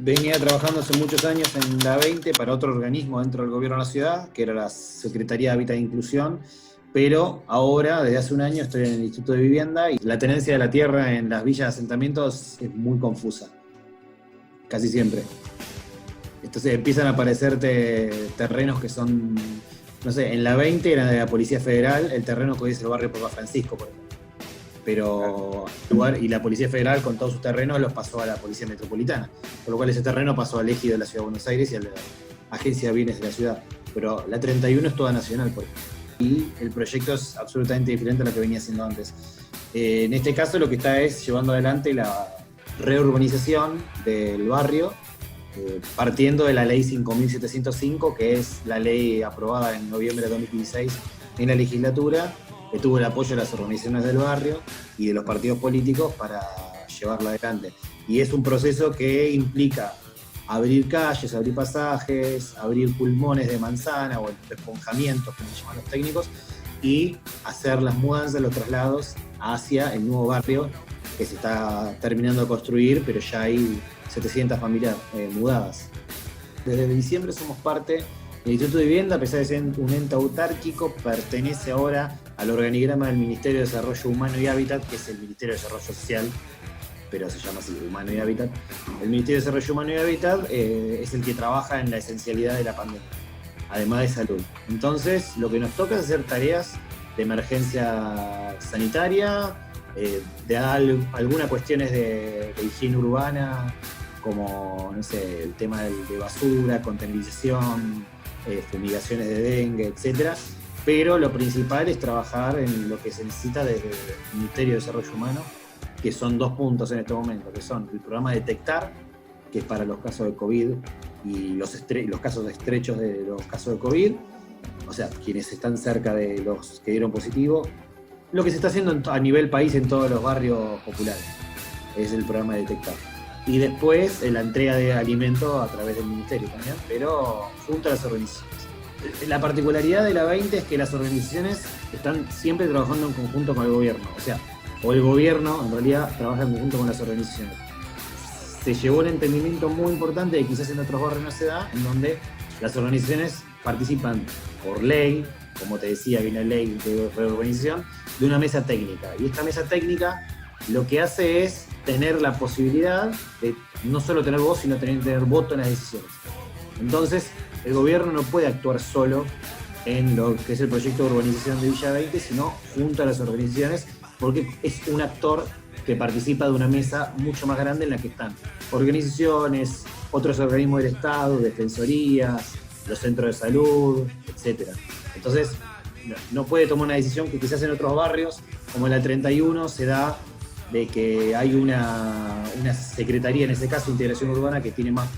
venía trabajando hace muchos años en la 20 para otro organismo dentro del gobierno de la ciudad, que era la Secretaría de Hábitat e Inclusión, pero ahora, desde hace un año, estoy en el Instituto de Vivienda y la tenencia de la tierra en las villas de asentamientos es muy confusa, casi siempre. Entonces empiezan a aparecerte terrenos que son, no sé, en la 20 era de la Policía Federal, el terreno que hoy es el barrio Papa Francisco, por ejemplo. Pero y la Policía Federal con todos sus terrenos los pasó a la Policía Metropolitana, por lo cual ese terreno pasó al Ejido de la Ciudad de Buenos Aires y a la Agencia de Bienes de la Ciudad. Pero la 31 es toda nacional, por ejemplo. Y el proyecto es absolutamente diferente a lo que venía haciendo antes. En este caso lo que está es llevando adelante la reurbanización del barrio, partiendo de la ley 5.705, que es la ley aprobada en noviembre de 2016 en la legislatura, que tuvo el apoyo de las organizaciones del barrio y de los partidos políticos para llevarla adelante. Y es un proceso que implica abrir calles, abrir pasajes, abrir pulmones de manzana o esponjamientos, como llaman los técnicos, y hacer las mudanzas, los traslados hacia el nuevo barrio que se está terminando de construir, pero ya hay 700 familias mudadas. Desde diciembre somos parte del Instituto de Vivienda, a pesar de ser un ente autárquico, pertenece ahora al organigrama del Ministerio de Desarrollo Humano y Hábitat, que es el Ministerio de Desarrollo Social, pero se llama así, Humano y Hábitat. El Ministerio de Desarrollo Humano y Hábitat es el que trabaja en la esencialidad de la pandemia, además de salud. Entonces, lo que nos toca es hacer tareas de emergencia sanitaria, de algunas cuestiones de higiene urbana, como, no sé, el tema de basura, contaminación, fumigaciones de dengue, etcétera. Pero lo principal es trabajar en lo que se necesita desde el Ministerio de Desarrollo Humano, que son 2 puntos en este momento, que son el programa Detectar, que es para los casos de COVID y los casos estrechos de los casos de COVID, o sea, quienes están cerca de los que dieron positivo, lo que se está haciendo a nivel país en todos los barrios populares, es el programa Detectar. Y después la entrega de alimentos a través del Ministerio también, pero junto a las organizaciones. La particularidad de la 20 es que las organizaciones están siempre trabajando en conjunto con el gobierno, o sea, o el gobierno en realidad trabaja en conjunto con las organizaciones. Se llevó un entendimiento muy importante que quizás en otros barrios no se da, en donde las organizaciones participan por ley, como te decía, hay una ley de reurbanización, de una mesa técnica. Y esta mesa técnica lo que hace es tener la posibilidad de no solo tener voz, sino tener voto en las decisiones. Entonces, el gobierno no puede actuar solo en lo que es el proyecto de urbanización de Villa 20, sino junto a las organizaciones, porque es un actor que participa de una mesa mucho más grande en la que están organizaciones, otros organismos del Estado, defensorías, los centros de salud, etc. Entonces, no puede tomar una decisión que quizás en otros barrios, como en la 31, se da de que hay una secretaría, en ese caso Integración Urbana, que tiene más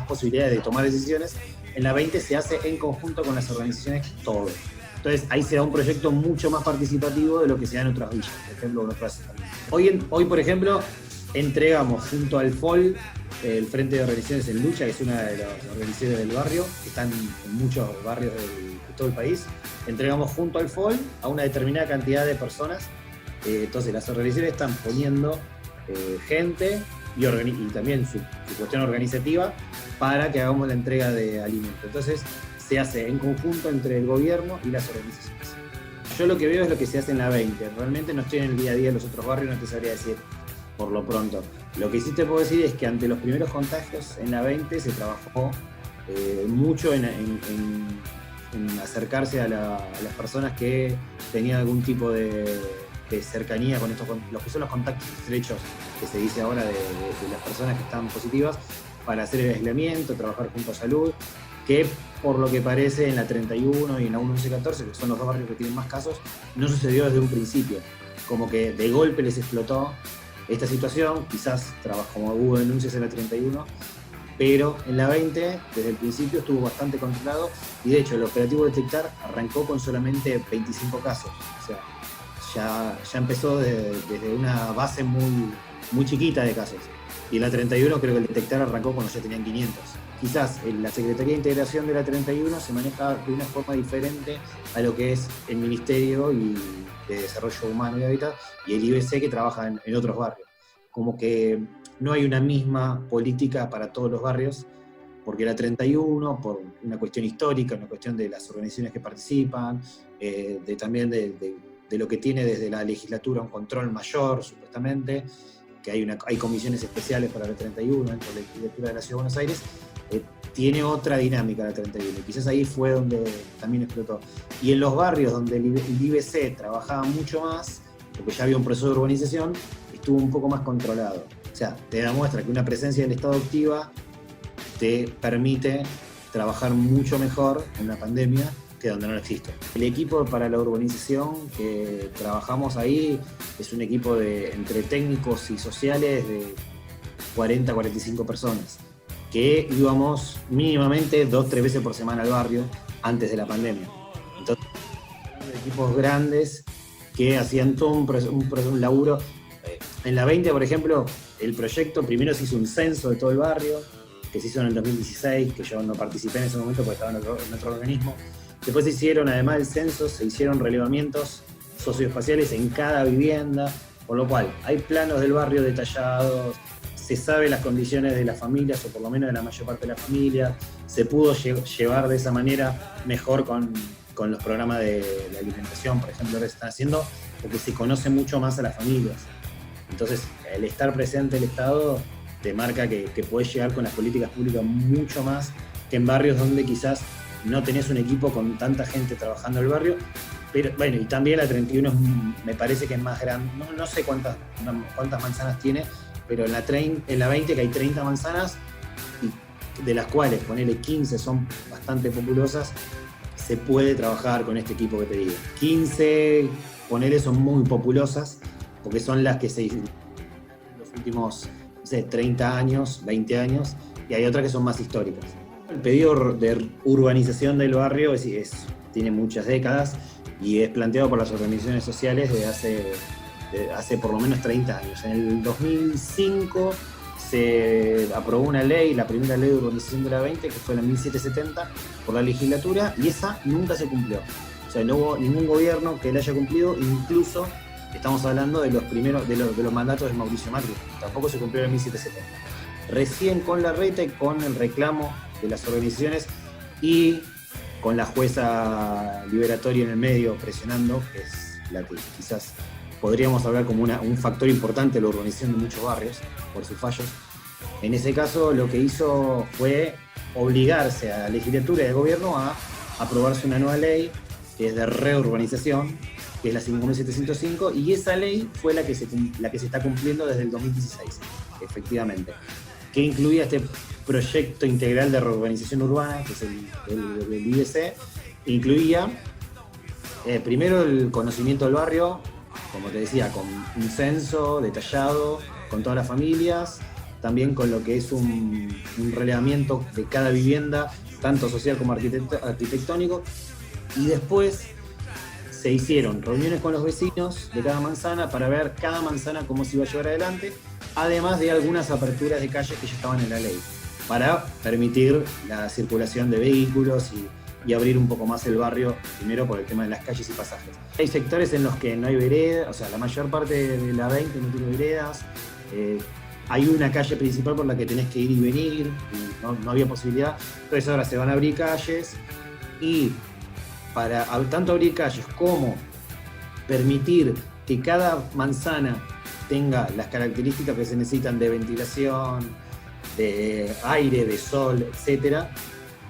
posibilidades de tomar decisiones. En la 20 se hace en conjunto con las organizaciones todo. Entonces ahí se da un proyecto mucho más participativo de lo que se da en otras villas, por ejemplo, en otras. Hoy, por ejemplo, entregamos junto al FOL, el Frente de Organizaciones en Lucha, que es una de las organizaciones del barrio, que están en muchos barrios de todo el país, entregamos junto al FOL a una determinada cantidad de personas. Entonces las organizaciones están poniendo gente y también su cuestión organizativa para que hagamos la entrega de alimentos. Entonces se hace en conjunto entre el gobierno y las organizaciones. Yo lo que veo es lo que se hace en la 20. Realmente no estoy en el día a día de los otros barrios, no te sabría decir por lo pronto. Lo que sí te puedo decir es que ante los primeros contagios en la 20 se trabajó mucho en acercarse a las personas que tenían algún tipo de cercanía con los que son los contactos estrechos que se dice ahora de las personas que están positivas, para hacer el aislamiento, trabajar junto a salud, que por lo que parece en la 31 y en la 1114, que son los 2 barrios que tienen más casos, no sucedió desde un principio, como que de golpe les explotó esta situación, quizás como hubo denuncias en la 31, pero en la 20 desde el principio estuvo bastante controlado y de hecho el operativo Detectar arrancó con solamente 25 casos, o sea, ya empezó desde una base muy chiquita de casos. Y en la 31 creo que el Detectar arrancó cuando ya tenían 500. Quizás en la Secretaría de Integración de la 31 se maneja de una forma diferente a lo que es el Ministerio de Desarrollo Humano y Hábitat y el IBC, que trabaja en otros barrios. Como que no hay una misma política para todos los barrios, porque la 31, por una cuestión histórica, una cuestión de las organizaciones que participan, también de lo que tiene desde la legislatura un control mayor, supuestamente, que hay comisiones especiales para la 31 dentro de la legislatura de la Ciudad de Buenos Aires, tiene otra dinámica la 31. Quizás ahí fue donde también explotó. Y en los barrios donde el IBC trabajaba mucho más, porque ya había un proceso de urbanización, estuvo un poco más controlado. O sea, te demuestra que una presencia del Estado activa te permite trabajar mucho mejor en una pandemia que donde no existe. El equipo para la urbanización que trabajamos ahí es un equipo entre técnicos y sociales de 40 a 45 personas, que íbamos mínimamente 2-3 veces por semana al barrio antes de la pandemia. Entonces, equipos grandes que hacían todo un laburo. En la 20, por ejemplo, el proyecto primero se hizo un censo de todo el barrio, que se hizo en el 2016, que yo no participé en ese momento porque estaba en otro organismo. Después se hicieron, además del censo, se hicieron relevamientos socioespaciales en cada vivienda, por lo cual hay planos del barrio detallados, se sabe las condiciones de las familias, o por lo menos de la mayor parte de las familias, se pudo llevar de esa manera mejor con los programas de la alimentación, por ejemplo, que se están haciendo, porque se conoce mucho más a las familias. Entonces, el estar presente el Estado te marca que podés llegar con las políticas públicas mucho más que en barrios donde quizás no tenés un equipo con tanta gente trabajando en el barrio. Pero bueno, y también la 31 me parece que es más grande, no sé cuántas manzanas tiene, pero en la 20 que hay 30 manzanas, y de las cuales ponele 15 son bastante populosas, se puede trabajar con este equipo que te digo. 15, ponele, son muy populosas, porque son las que se hicieron en los últimos, no sé, 30 años, 20 años, y hay otras que son más históricas. El pedido de urbanización del barrio tiene muchas décadas y es planteado por las organizaciones sociales desde hace por lo menos 30 años. En el 2005 se aprobó una ley, la primera ley de urbanización de la 20, que fue en 1770, por la legislatura, y esa nunca se cumplió. O sea, no hubo ningún gobierno que la haya cumplido, incluso estamos hablando de los primeros, de los mandatos de Mauricio Macri, tampoco se cumplió en 1770. Recién con la reta y con el reclamo de las organizaciones y con la jueza liberatoria en el medio presionando, que es la que quizás podríamos hablar como un factor importante de la urbanización de muchos barrios, por sus fallos. En ese caso lo que hizo fue obligarse a la legislatura y al gobierno a aprobarse una nueva ley, que es de reurbanización, que es la 5.705, y esa ley fue la que se está cumpliendo desde el 2016, efectivamente, que incluía este proyecto integral de reurbanización urbana, que es el IBC, incluía primero el conocimiento del barrio, como te decía, con un censo detallado, con todas las familias, también con lo que es un relevamiento de cada vivienda, tanto social como arquitectónico, y después se hicieron reuniones con los vecinos de cada manzana para ver cada manzana cómo se iba a llevar adelante, además de algunas aperturas de calles que ya estaban en la ley, para permitir la circulación de vehículos y abrir un poco más el barrio, primero por el tema de las calles y pasajes. Hay sectores en los que no hay veredas, o sea, la mayor parte de la 20 no tiene veredas, hay una calle principal por la que tenés que ir y venir, y no había posibilidad, entonces ahora se van a abrir calles, y para tanto abrir calles como permitir que cada manzana tenga las características que se necesitan de ventilación, de aire, de sol, etc.,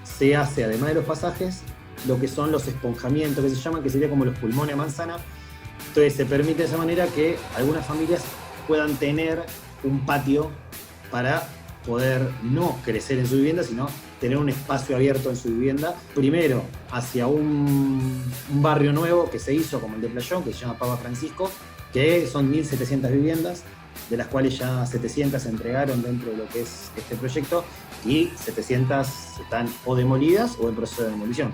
se hace, además de los pasajes, lo que son los esponjamientos, que se llaman, que sería como los pulmones de manzana. Entonces se permite de esa manera que algunas familias puedan tener un patio para poder no crecer en su vivienda, sino tener un espacio abierto en su vivienda, primero hacia un barrio nuevo que se hizo, como el de Playón, que se llama Papa Francisco, que son 1.700 viviendas, de las cuales ya 700 se entregaron dentro de lo que es este proyecto, y 700 están o demolidas o en proceso de demolición.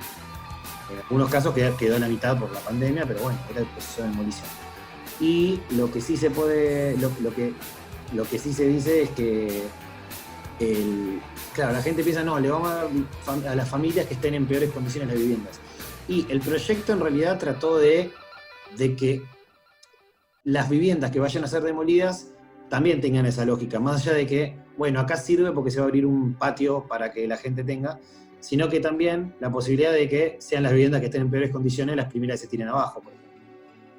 En algunos casos quedó en la mitad por la pandemia, pero bueno, era el proceso de demolición. Y lo que sí se puede, lo que sí se dice es que claro, la gente piensa, no, le vamos a dar a las familias que estén en peores condiciones las viviendas. Y el proyecto en realidad trató de que las viviendas que vayan a ser demolidas también tengan esa lógica, más allá de que, bueno, acá sirve porque se va a abrir un patio para que la gente tenga, sino que también la posibilidad de que sean las viviendas que estén en peores condiciones las primeras que se tiren abajo, por ejemplo.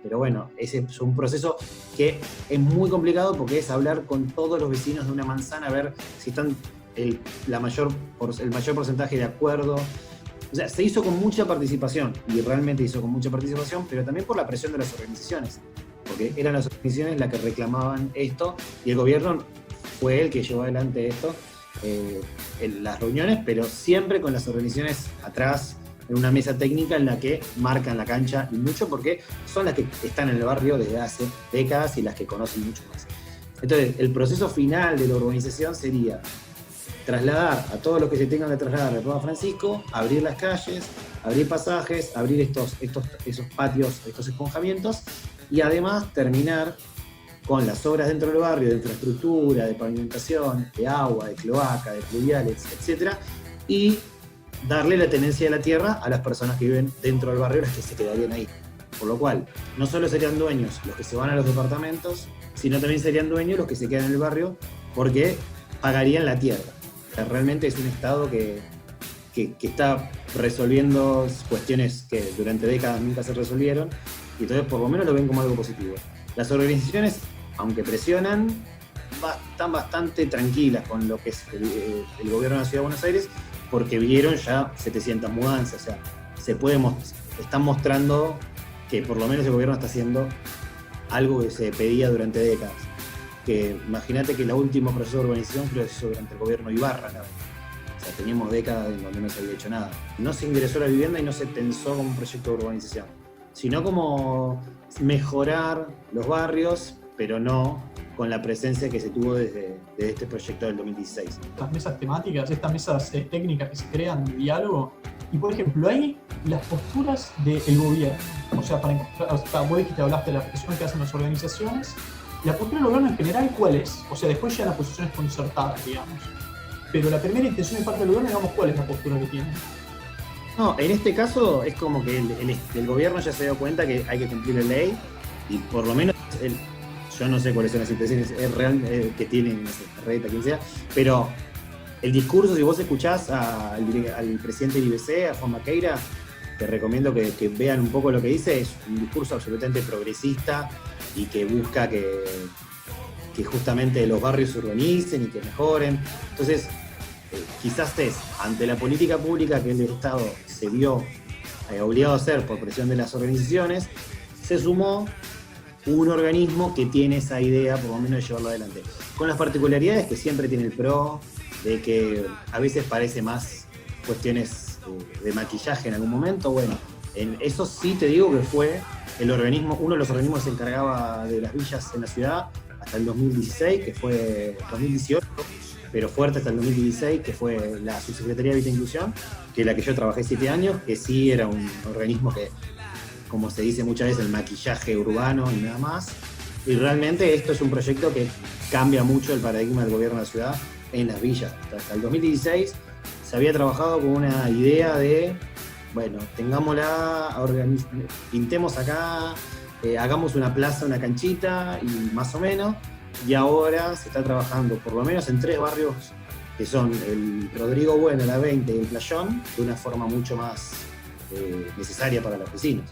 Pero bueno, ese es un proceso que es muy complicado porque es hablar con todos los vecinos de una manzana, a ver si están el mayor porcentaje de acuerdo. O sea, se hizo con mucha participación, y realmente hizo con mucha participación, pero también por la presión de las organizaciones, porque eran las organizaciones las que reclamaban esto, y el gobierno fue el que llevó adelante esto en las reuniones, pero siempre con las organizaciones atrás, en una mesa técnica en la que marcan la cancha, y mucho porque son las que están en el barrio desde hace décadas y las que conocen mucho más. Entonces, el proceso final de la urbanización sería trasladar a todos los que se tengan que trasladar de Roma Francisco, abrir las calles, abrir pasajes, abrir esos patios, estos esponjamientos, y además terminar con las obras dentro del barrio de infraestructura, de pavimentación, de agua, de cloaca, de pluviales, etc. Y darle la tenencia de la tierra a las personas que viven dentro del barrio, las que se quedarían ahí. Por lo cual, no solo serían dueños los que se van a los departamentos, sino también serían dueños los que se quedan en el barrio, porque pagarían la tierra. O sea, realmente es un Estado que está resolviendo cuestiones que durante décadas nunca se resolvieron, y entonces por lo menos lo ven como algo positivo. Las organizaciones, aunque presionan, están bastante tranquilas con lo que es el gobierno de la Ciudad de Buenos Aires, porque vieron ya 700 mudanzas. O sea, están mostrando que por lo menos el gobierno está haciendo algo que se pedía durante décadas. Que imagínate que el último proceso de urbanización creo que se hizo durante el gobierno Ibarra, ¿no? O sea, teníamos décadas en donde no se había hecho nada. No se ingresó a la vivienda y no se pensó como un proyecto de urbanización, sino como mejorar los barrios, pero no con la presencia que se tuvo desde este proyecto del 2016. Las mesas temáticas, estas mesas técnicas que se crean de diálogo, y por ejemplo, hay las posturas del gobierno, o sea, para encontrar, vos dijiste, hablaste de la presión que hacen las organizaciones, la postura del gobierno en general, ¿cuál es? O sea, después ya las posiciones concertadas, digamos. Pero la primera intención de parte del gobierno, digamos, ¿cuál es la postura que tiene? No, en este caso es como que el gobierno ya se dio cuenta que hay que cumplir la ley, y por lo menos yo no sé cuáles son las intenciones que tienen, no sé, Reta, quien sea, pero el discurso, si vos escuchás al presidente del IBC, a Juan Maqueira, te recomiendo que vean un poco lo que dice. Es un discurso absolutamente progresista y que busca que justamente los barrios se urbanicen y que mejoren. Entonces, quizás ante la política pública que el Estado se vio obligado a hacer por presión de las organizaciones, se sumó un organismo que tiene esa idea, por lo menos, de llevarlo adelante. Con las particularidades que siempre tiene el PRO, de que a veces parece más cuestiones de maquillaje en algún momento. Bueno, en eso sí te digo que fue uno de los organismos que se encargaba de las villas en la ciudad hasta el 2016, que fue 2018, pero fuerte hasta el 2016, que fue la Subsecretaría de Hábitat e Inclusión, que es la que yo trabajé 7 años, que sí era un organismo que, como se dice muchas veces, el maquillaje urbano y nada más. Y realmente esto es un proyecto que cambia mucho el paradigma del gobierno de la ciudad en las villas. Hasta el 2016 se había trabajado con una idea de, bueno, pintemos acá, hagamos una plaza, una canchita, y más o menos. Y ahora se está trabajando por lo menos en 3 barrios, que son el Rodrigo Bueno, la 20 y el Playón, de una forma mucho más necesaria para los vecinos.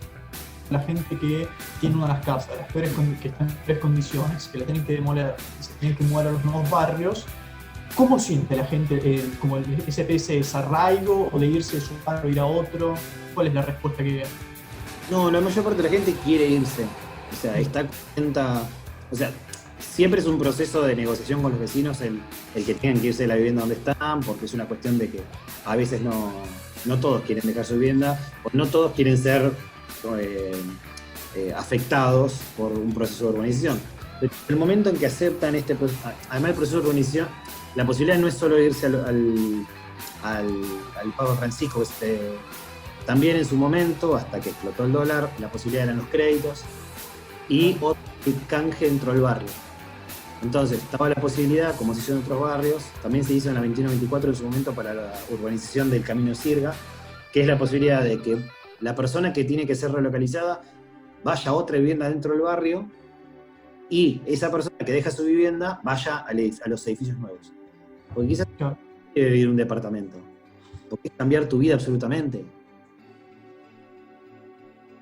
La gente que tiene una de las casas, que están en peores condiciones, que la tienen que demoler, se tienen que mudar a los nuevos barrios, ¿cómo siente la gente como ese desarraigo o de irse de su barrio, ir a otro? ¿Cuál es la respuesta que viene? No, la mayor parte de la gente quiere irse. O sea, está contenta. O sea, siempre es un proceso de negociación con los vecinos el que tengan que irse de la vivienda donde están, porque es una cuestión de que a veces no todos quieren dejar su vivienda, o no todos quieren ser afectados por un proceso de urbanización. Pero en el momento en que aceptan este proceso, además el proceso de urbanización, la posibilidad no es solo irse al Papa Francisco, también en su momento, hasta que explotó el dólar, la posibilidad eran los créditos y otro canje dentro del barrio. Entonces, estaba la posibilidad, como se hizo en otros barrios, también se hizo en la 2124 en su momento para la urbanización del Camino Sirga, que es la posibilidad de que la persona que tiene que ser relocalizada vaya a otra vivienda dentro del barrio y esa persona que deja su vivienda vaya a los edificios nuevos. Porque quizás Claro. quiere vivir en un departamento, porque es cambiar tu vida absolutamente.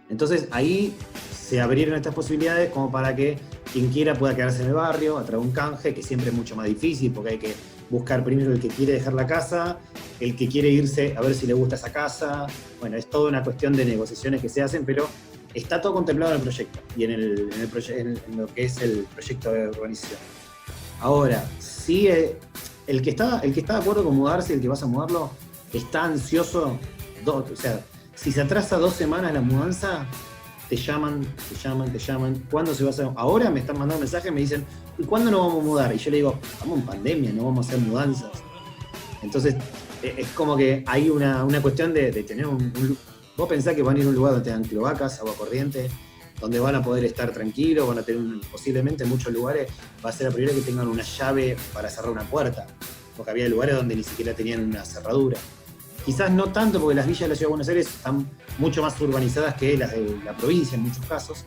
Entonces ahí se abrieron estas posibilidades como para que quien quiera pueda quedarse en el barrio a través de un canje, que siempre es mucho más difícil porque hay que buscar primero el que quiere dejar la casa, el que quiere irse a ver si le gusta esa casa. Bueno, es toda una cuestión de negociaciones que se hacen, pero está todo contemplado en el proyecto y en lo que es el proyecto de urbanización. Ahora, sí, el que está de acuerdo con mudarse, el que vas a mudarlo, está ansioso, o sea, si se atrasa 2 semanas la mudanza, te llaman. ¿Cuándo se va a hacer? Ahora me están mandando mensajes, me dicen, ¿y cuándo nos vamos a mudar? Y yo le digo, estamos en pandemia, no vamos a hacer mudanzas. Entonces, es como que hay una cuestión de tener vos pensás que van a ir a un lugar donde tengan cloacas, agua corriente, donde van a poder estar tranquilos, van a tener posiblemente en muchos lugares, va a ser la primera que tengan una llave para cerrar una puerta, porque había lugares donde ni siquiera tenían una cerradura. Quizás no tanto porque las villas de la Ciudad de Buenos Aires están mucho más urbanizadas que las de la provincia en muchos casos,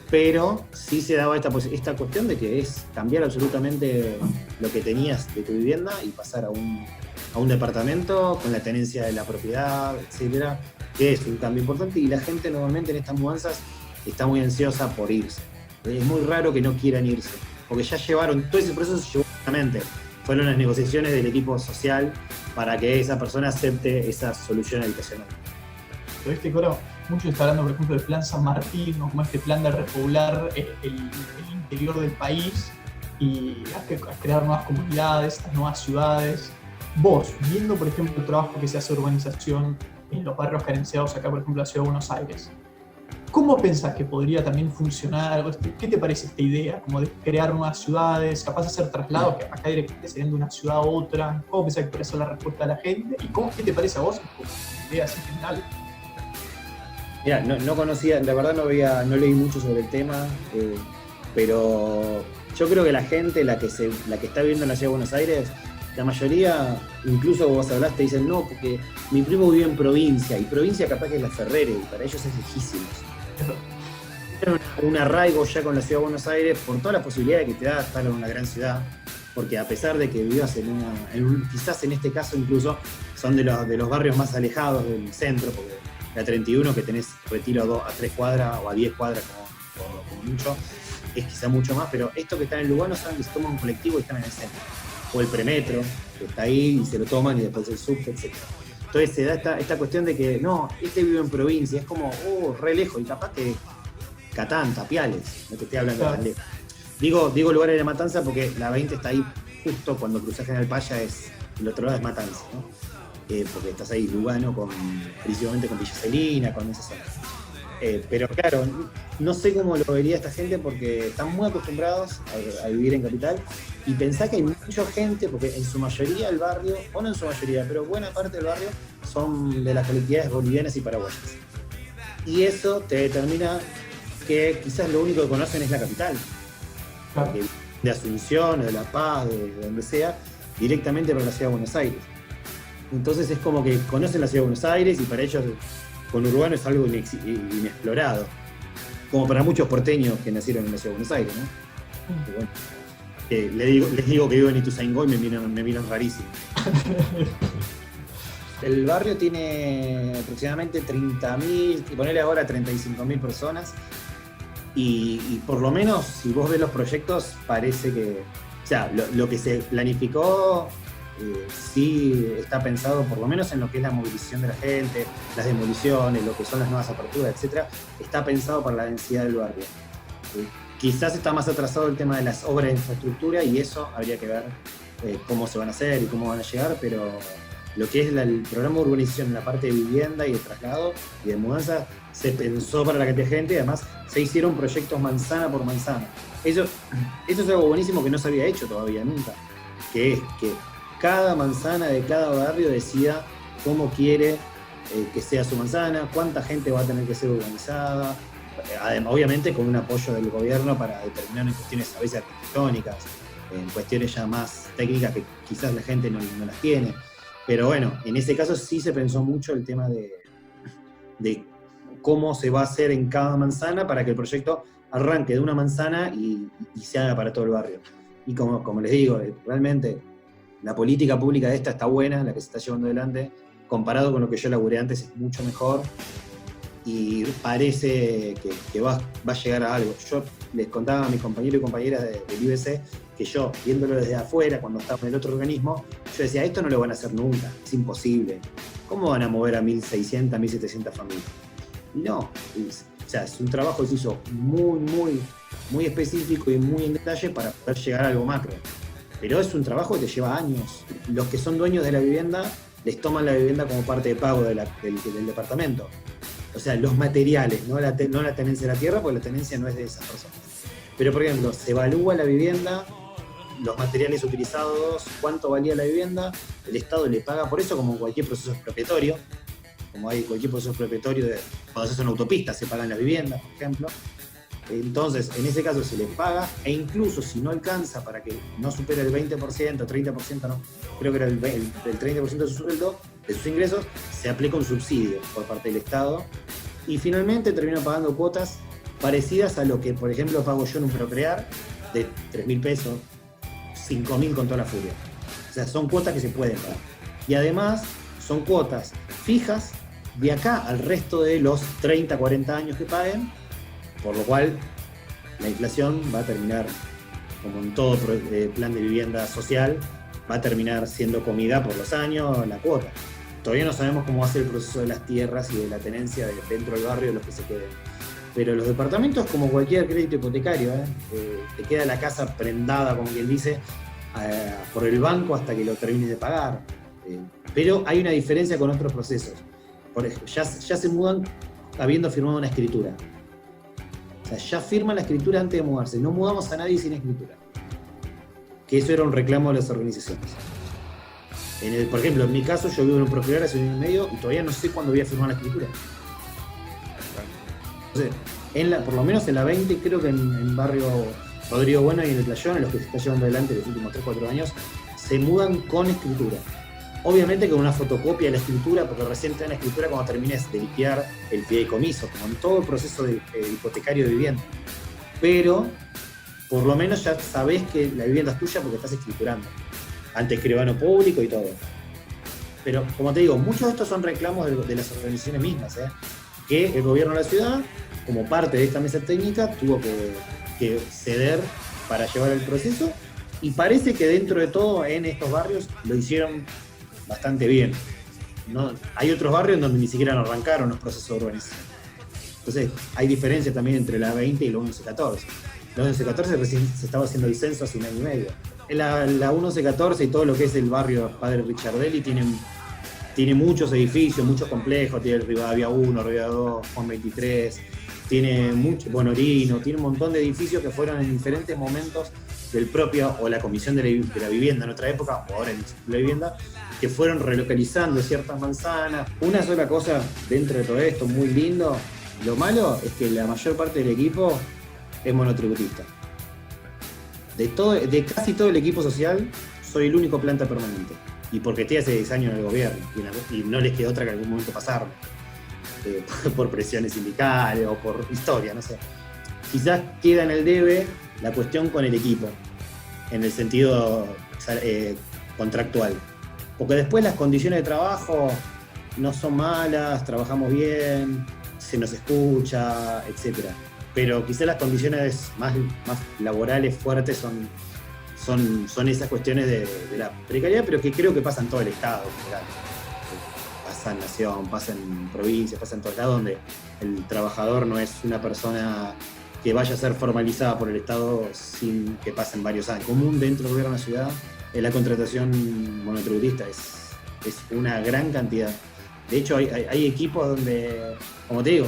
pero sí se daba esta cuestión de que es cambiar absolutamente lo que tenías de tu vivienda y pasar a un departamento con la tenencia de la propiedad, etcétera, que es un cambio importante y la gente normalmente en estas mudanzas está muy ansiosa por irse. Es muy raro que no quieran irse, porque ya llevaron, todo ese proceso se llevó justamente. Fueron las negociaciones del equipo social para que esa persona acepte esa solución habitacional. Pero viste que ahora mucho está hablando, por ejemplo, del plan San Martín, ¿no? Como este plan de repoblar el interior del país y a crear nuevas comunidades, nuevas ciudades. Vos, viendo, por ejemplo, el trabajo que se hace de urbanización en los barrios carenciados acá, por ejemplo, en la Ciudad de Buenos Aires, ¿cómo pensás que podría también funcionar? ¿Qué te parece esta idea? Como de crear nuevas ciudades, capaz de hacer traslados, que acá directamente se ven de una ciudad a otra. ¿Cómo pensás que puede ser la respuesta de la gente? ¿Y qué te parece a vos como idea así general? Mira, no conocía, la verdad no leí mucho sobre el tema, pero yo creo que la gente, la que está viviendo en la Ciudad de Buenos Aires, la mayoría, incluso vos hablaste, dicen no, porque mi primo vive en provincia, y provincia capaz que es la Ferrere, y para ellos es lejísimos. Un arraigo ya con la Ciudad de Buenos Aires por todas las posibilidades que te da estar en una gran ciudad, porque a pesar de que vivas quizás en este caso incluso son de los barrios más alejados del centro, porque la 31 que tenés retiro a 3 cuadras o a 10 cuadras como mucho, es quizá mucho más, pero estos que están en Lugano saben que se toman un colectivo y están en el centro, o el premetro, que está ahí y se lo toman y después el subte, etc. Entonces se da esta cuestión de que no, este vive en provincia, es como, re lejos, y capaz que Catán, Tapiales, no te estoy hablando tan lejos. Digo lugares de Matanza porque la 20 está ahí justo cuando cruzás General Paya, el otro lado es Matanza, ¿no? Porque estás ahí Lugano, principalmente con Villa Celina, con esas zonas. Pero claro, no sé cómo lo vería esta gente porque están muy acostumbrados a vivir en capital y pensá que hay mucha gente, porque en su mayoría el barrio, o no en su mayoría, pero buena parte del barrio son de las colectividades bolivianas y paraguayas. Y eso te determina que quizás lo único que conocen es la capital. Porque de Asunción, de La Paz, de donde sea, directamente para la Ciudad de Buenos Aires. Entonces es como que conocen la Ciudad de Buenos Aires y para ellos conurbano es algo inexplorado. Como para muchos porteños que nacieron en la Ciudad de Buenos Aires, ¿no? Bueno, les digo que vivo en Ituzaingó y me miran rarísimo. El barrio tiene aproximadamente 30.000, y ponele ahora 35.000 personas. Y por lo menos, si vos ves los proyectos, parece que, o sea, lo que se planificó sí está pensado por lo menos en lo que es la movilización de la gente, las demoliciones, lo que son las nuevas aperturas, etcétera, está pensado para la densidad del barrio. Quizás está más atrasado el tema de las obras de infraestructura y eso habría que ver cómo se van a hacer y cómo van a llegar, pero lo que es el programa de urbanización en la parte de vivienda y de traslado y de mudanza se pensó para la cantidad de gente y además se hicieron proyectos manzana por manzana. Eso es algo buenísimo que no se había hecho todavía nunca, que es que cada manzana de cada barrio decida cómo quiere que sea su manzana, cuánta gente va a tener que ser urbanizada, obviamente con un apoyo del gobierno para determinar en cuestiones a veces arquitectónicas, en cuestiones ya más técnicas que quizás la gente no las tiene. Pero bueno, en ese caso sí se pensó mucho el tema de cómo se va a hacer en cada manzana para que el proyecto arranque de una manzana y se haga para todo el barrio. Y como les digo, realmente la política pública de esta está buena, la que se está llevando adelante, comparado con lo que yo laburé antes es mucho mejor, y parece que va a llegar a algo. Yo les contaba a mis compañeros y compañeras del IBC que yo, viéndolo desde afuera, cuando estaba en el otro organismo, yo decía, esto no lo van a hacer nunca, es imposible. ¿Cómo van a mover a 1.600, 1.700 familias? No, o sea, es un trabajo que se hizo muy específico y muy en detalle para poder llegar a algo macro. Pero es un trabajo que te lleva años. Los que son dueños de la vivienda les toman la vivienda como parte de pago del departamento. O sea, los materiales, no la tenencia de la tierra, porque la tenencia no es de esas personas. Pero, por ejemplo, se evalúa la vivienda, los materiales utilizados, cuánto valía la vivienda, el Estado le paga por eso, como cualquier proceso expropiatorio, como hay cualquier proceso expropiatorio, cuando se hace una autopista se pagan las viviendas, por ejemplo. Entonces, en ese caso se les paga, e incluso si no alcanza para que no supere el 20%, 30%, no, creo que era el 30% de su sueldo, de sus ingresos, se aplica un subsidio por parte del Estado, y finalmente termina pagando cuotas parecidas a lo que, por ejemplo, pago yo en un Procrear, de 3.000 pesos, 5.000 con toda la furia. O sea, son cuotas que se pueden pagar. Y además, son cuotas fijas de acá al resto de los 30, 40 años que paguen, por lo cual la inflación va a terminar, como en todo plan de vivienda social, va a terminar siendo comida por los años, la cuota. Todavía no sabemos cómo va a ser el proceso de las tierras y de la tenencia dentro del barrio de los que se queden. Pero los departamentos, como cualquier crédito hipotecario, te queda la casa prendada, como quien dice, por el banco hasta que lo termines de pagar. Pero hay una diferencia con otros procesos. Por ejemplo, ya se mudan habiendo firmado una escritura. O sea, ya firman la escritura antes de mudarse. No mudamos a nadie sin escritura. Que eso era un reclamo de las organizaciones. Por ejemplo, en mi caso, yo vivo en un Procrear hace 1 año y medio y todavía no sé cuándo voy a firmar la escritura. Entonces, por lo menos en la 20, creo que en barrio Rodrigo Bueno y en el Playón, en los que se está llevando adelante los últimos 3-4 años, se mudan con escritura. Obviamente con una fotocopia de la escritura, porque recién te dan la escritura cuando termines de liquidar el fideicomiso, como en todo el proceso de hipotecario de vivienda. Pero, por lo menos ya sabés que la vivienda es tuya porque estás escriturando, ante escribano público y todo. Pero, como te digo, muchos de estos son reclamos de las organizaciones mismas, que el gobierno de la ciudad, como parte de esta mesa técnica, tuvo que ceder para llevar el proceso, y parece que dentro de todo en estos barrios lo hicieron bastante bien. ¿No? Hay otros barrios en donde ni siquiera arrancaron los procesos de urbanización. Entonces hay diferencia también entre la 20 y la 1114. La 1114 recién se estaba haciendo el censo hace 1 año y medio. La 1114 y todo lo que es el barrio Padre Richardelli tiene muchos edificios, muchos complejos, tiene el Rivadavia 1, Rivadavia 2, Juan 23, tiene Bonorino, tiene un montón de edificios que fueron en diferentes momentos del propio, o la Comisión de la Vivienda en otra época, o ahora en la vivienda, que fueron relocalizando ciertas manzanas. Una sola cosa dentro de todo esto, muy lindo, lo malo es que la mayor parte del equipo es monotributista. De casi todo el equipo social, soy el único planta permanente. Y porque estoy hace 10 años en el gobierno, y no les quedó otra que en algún momento pasarlo. Por presiones sindicales o por historia, no sé. Quizás queda en el debe la cuestión con el equipo, en el sentido contractual. Porque después las condiciones de trabajo no son malas, trabajamos bien, se nos escucha, etc. Pero quizás las condiciones más laborales fuertes son esas cuestiones de la precariedad, pero que creo que pasa en todo el Estado en general. Pasa en Nación, pasa en provincias, pasa en todos lados, donde el trabajador no es una persona que vaya a ser formalizada por el Estado sin que pasen varios años. Común dentro del gobierno de la ciudad, la contratación monotributista es una gran cantidad. De hecho, hay equipos donde, como te digo,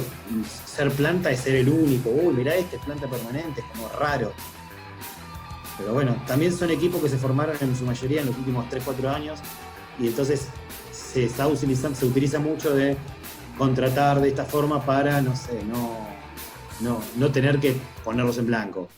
ser planta es ser el único. Uy, mirá, este es planta permanente, es como raro. Pero bueno, también son equipos que se formaron en su mayoría en los últimos 3-4 años, y entonces se utiliza mucho de contratar de esta forma para, no sé, no tener que ponerlos en blanco.